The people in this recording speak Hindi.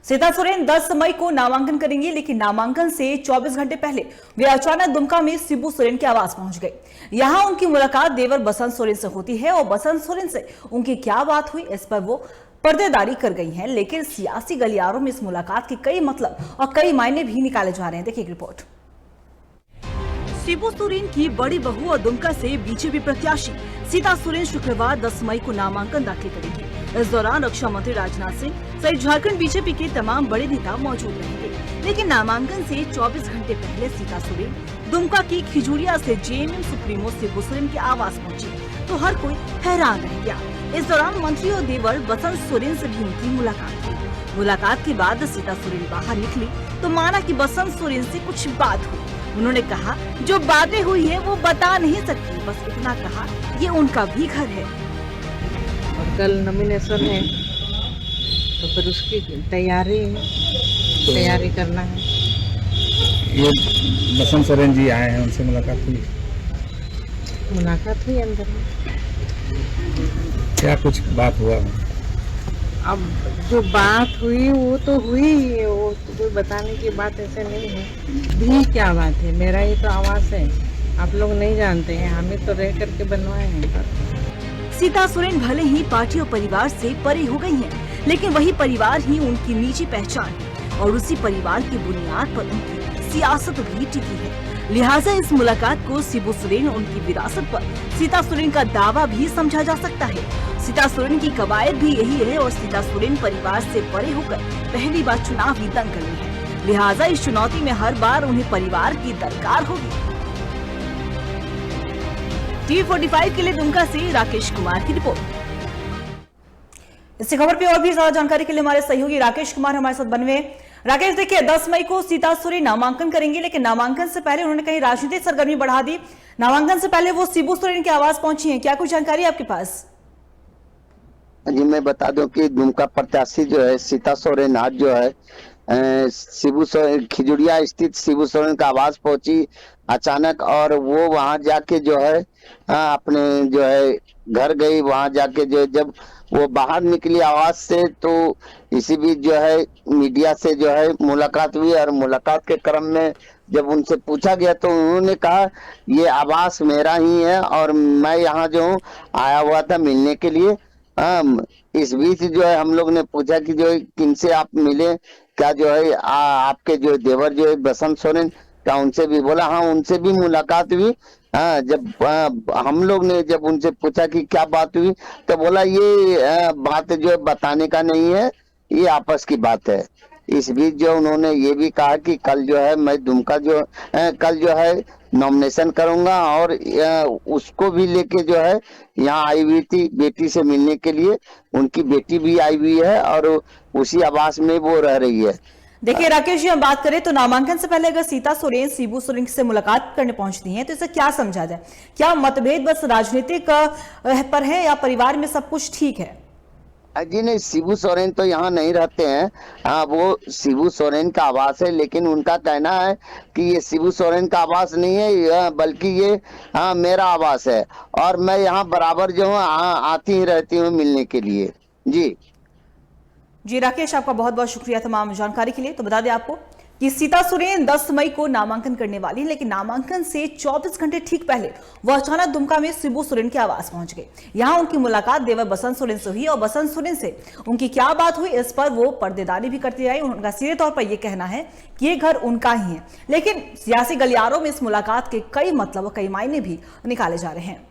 सीता सोरेन 10 मई को नामांकन करेंगी, लेकिन नामांकन से 24 घंटे पहले वे अचानक दुमका में शिबू सोरेन के आवास पहुंच गए। यहां उनकी मुलाकात देवर बसंत सोरेन से होती है और बसंत सोरेन से उनकी क्या बात हुई, इस पर वो पर्देदारी कर गई हैं। लेकिन सियासी गलियारों में इस मुलाकात के कई मतलब और कई मायने भी निकाले जा रहे हैं। देखिए रिपोर्ट। शिबू सोरेन की बड़ी बहू और दुमका से बीजेपी प्रत्याशी सीता सोरेन शुक्रवार 10 मई को नामांकन दाखिल करेंगी। इस दौरान रक्षा मंत्री राजनाथ सिंह सहित झारखंड बीजेपी के तमाम बड़े नेता मौजूद रहेंगे। लेकिन नामांकन से 24 घंटे पहले सीता सोरेन दुमका की खिजूरिया से जेएमएम सुप्रीमो शिबू सोरेन के आवास पहुंची तो हर कोई हैरान रह गया। इस दौरान मंत्री और देवर बसंत सोरेन से भी उनकी मुलाकात हुई। मुलाकात के बाद सीता सोरेन बाहर निकली तो माना कि बसंत सोरेन से कुछ बात हुई। उन्होंने कहा जो बातें हुई है वो बता नहीं सकती, बस इतना कहा ये उनका भी घर है। और कल नॉमिनेशन है तो फिर उसकी तैयारी करना है। ये बसंत सोरेन जी आए हैं, उनसे मुलाकात हुई अंदर में। क्या कुछ बात हुआ? अब जो बात हुई वो तो हुई ही है, वो तो कोई बताने की बात ऐसे नहीं है। भी क्या बात है, मेरा ही तो आवास है, आप लोग नहीं जानते हैं, हमें तो रह करके बनवाए हैं। सीता सोरेन भले ही पार्टी और परिवार से परे हो गई हैं, लेकिन वही परिवार ही उनकी निजी पहचान है और उसी परिवार की बुनियाद पर उनकी सियासत भी टिकी है। लिहाजा इस मुलाकात को शिबू सोरेन उनकी विरासत पर सीता सोरेन का दावा भी समझा जा सकता है। सीता सोरेन की कवायद भी यही है और सीता सोरेन परिवार से परे होकर पहली बार चुनावी दंगल में है। लिहाजा इस चुनौती में हर बार उन्हें परिवार की दरकार होगी। TV45 के लिए दुमका से राकेश कुमार की रिपोर्ट। इस खबर पे और भी ज्यादा जानकारी के लिए हमारे सहयोगी राकेश कुमार हमारे साथ बने हुए। राकेश, देखिए 10 मई को सीता सोरेन नामांकन करेंगे, लेकिन नामांकन से पहले उन्होंने कहीं राजनीतिक सरगर्मी बढ़ा दी। नामांकन से पहले वो शिबू सोरेन के आवास पहुंची हैं, क्या कुछ जानकारी है आपके पास? जी मैं बता दूं कि दुमका प्रत्याशी जो है सीता सोरेन आज जो है शिबू सोरेन खिजूरिया स्थित शिबू सोरेन का आवास पहुंची अचानक, और वो वहां जाके जो है अपने जो है घर गई। वहां जाके जो जब वो बाहर निकली आवास से तो इसी बीच जो है मीडिया से जो है मुलाकात हुई, और मुलाकात के क्रम में जब उनसे पूछा गया तो उन्होंने कहा ये आवास मेरा ही है और मैं यहाँ जो हूँ आया हुआ था मिलने के लिए। इस बीच जो है हम लोग ने पूछा कि जो किनसे आप मिले, क्या जो है आपके जो देवर जो है बसंत सोरेन, क्या उनसे भी? बोला हाँ उनसे भी मुलाकात हुई। जब हम लोग ने जब उनसे पूछा कि क्या बात हुई तो बोला ये बात जो है बताने का नहीं है, ये आपस की बात है। इस बीच जो उन्होंने ये भी कहा कि कल जो है मैं दुमका जो कल जो है नॉमिनेशन करूंगा, और उसको भी लेके जो है यहाँ आई हुई थी बेटी से मिलने के लिए। उनकी बेटी भी आई हुई है और उसी आवास में वो रह रही है। देखिए राकेश जी, हम बात करें तो नामांकन से पहले अगर सीता सोरेन शिबू सोरेन से मुलाकात करने पहुंचती हैं तो इसे क्या समझा जाए? क्या मतभेद बस राजनीतिक पर है या परिवार में सब कुछ ठीक है? जी नहीं, शिबू सोरेन तो यहाँ नहीं रहते हैं। वो शिबू सोरेन का आवास है, लेकिन उनका कहना है कि ये शिबू सोरेन का आवास नहीं है बल्कि ये मेरा आवास है, और मैं यहाँ बराबर जो हूँ आती ही रहती हूँ मिलने के लिए। जी राकेश, आपका बहुत बहुत शुक्रिया तमाम जानकारी के लिए। तो बता दें आपको कि सीता सोरेन 10 मई को नामांकन करने वाली, लेकिन नामांकन से 24 घंटे ठीक पहले वो अचानक दुमका में शिबू सोरेन के आवास पहुंच गए। यहां उनकी मुलाकात देवर बसंत सोरेन से हुई और बसंत सोरेन से उनकी क्या बात हुई इस पर वो पर्देदारी भी करती रही। उनका सीधे तौर पर यह कहना है कि ये घर उनका ही है, लेकिन सियासी गलियारों में इस मुलाकात के कई मतलब और कई मायने भी निकाले जा रहे हैं।